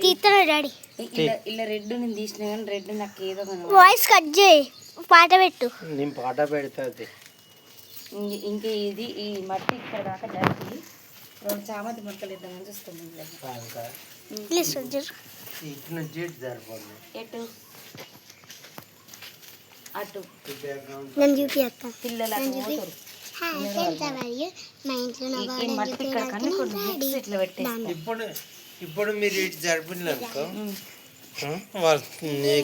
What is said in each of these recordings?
తీస్తాను డాడీ. ఇలా రెడ్ నేను తీసిన కానీ రెడ్ నాకు ఏదో వాయిస్ కట్ చేయి, పాట పెట్టు. నేను పాట పెడతాది. ఇంకా ఇది ఈ మట్టి ఇక్కడ దాకా జరిగి 2 చామంతి మొక్కలు ఇద్దామని చూస్తున్నాం. ఎటు అటు నేను చూపి అక్క పిల్లలు మట్టి ఇక్కడ కానీ కొన్ని మిక్స్ ఇట్లా పెట్టేస్తాం. ఇప్పుడు మీరు ఇటు జరిపినాక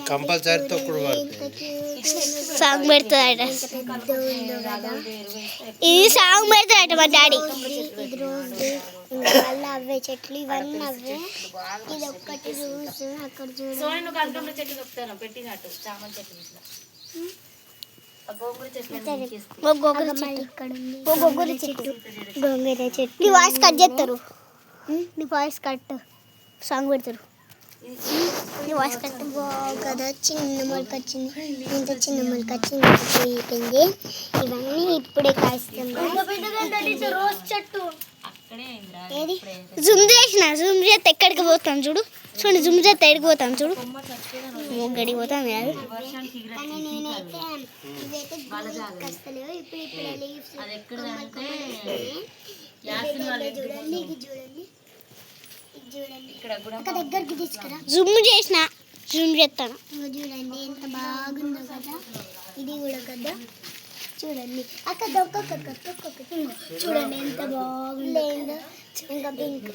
కంపల్సరీ తొక్కుడు పడుతుంది. సాంగ్ పెడతాడట, ఇది సాంగ్ పెడతాడట మా డాడీ. ఇది రోజు మళ్ళీ అవే చెట్లు, ఇవన్నీ అవే. ఇది ఒక్కటి రోజు అక్కడ చూడండి. నువ్వు కనకాంబర చెట్లు చెప్తాను పెట్టినట్టు చామంతి చెట్లు ఇట్లా గోంగూర చెట్లు నీ వాయిస్ కట్ చేస్తారు, నీ వాయిస్ కట్ సాంగ్ పెడతారు. నీ వాయిస్ కట్ కదా. చిన్న మొలక వచ్చింది, ఇంత చిన్న మొలక వచ్చింది, అయిపోయింది. ఇవన్నీ ఇప్పుడే కాయిస్తాం. రోజ్ చెట్టు జూమ్ చేసిన, జూమ్ చేస్తే ఎక్కడికి పోతాను చూడు. చూడండి జూమ్ చేస్తే ఎక్కడికి పోతాను చూడు, గడికి పోతాను. దగ్గరికి తీసుకురా, జూమ్ చేసిన, జూమ్ చేస్తాను. చూడండి ఎంత బాగుందో కదా. ఇది కూడా కదా చూడండి అక్క చూడండి ఎంత బాగుందో. ఇంకా పింక్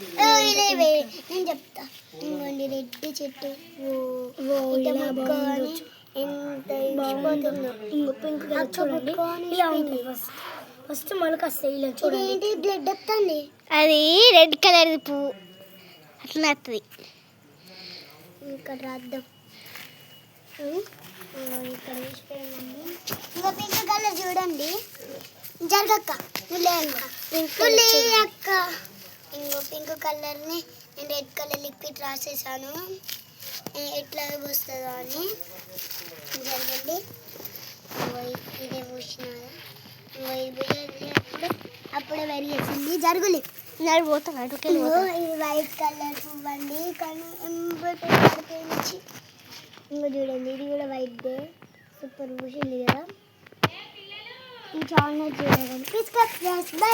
నేను చెప్తా. ఇంకోండి రెడ్ చెట్టు ఎంత బాగుంటుందో. ఇంకో పింక్ చూడండి ఇలా ఉంటుంది. ఫస్ట్ మొలక వస్తాయి చూడండి. బ్లడ్ వస్తుంది, అది రెడ్ కలర్ పువ్వు అట్లా వస్తుంది. ఇక్కడ రాద్దాం. ఇక్కడ ఇంకా పింక్ కలర్ చూడండి. జరగక్క అక్క. ఇంకో పింక్ కలర్ని నేను రెడ్ కలర్ లిక్విడ్ రాసేసాను, ఎట్లా వస్తుందో అని. జరగండి, ఇదే పూసిన అప్పుడే పెరిగేసింది. జరుగులే నడిపోతాను. ఇది వైట్ కలర్ పువ్వు అండి, కానీ పడిపోయింది. ఇంకా చూడండి ఇది కూడా వైట్, సూపర్ పూసింది కదా. చాలా చూడండి.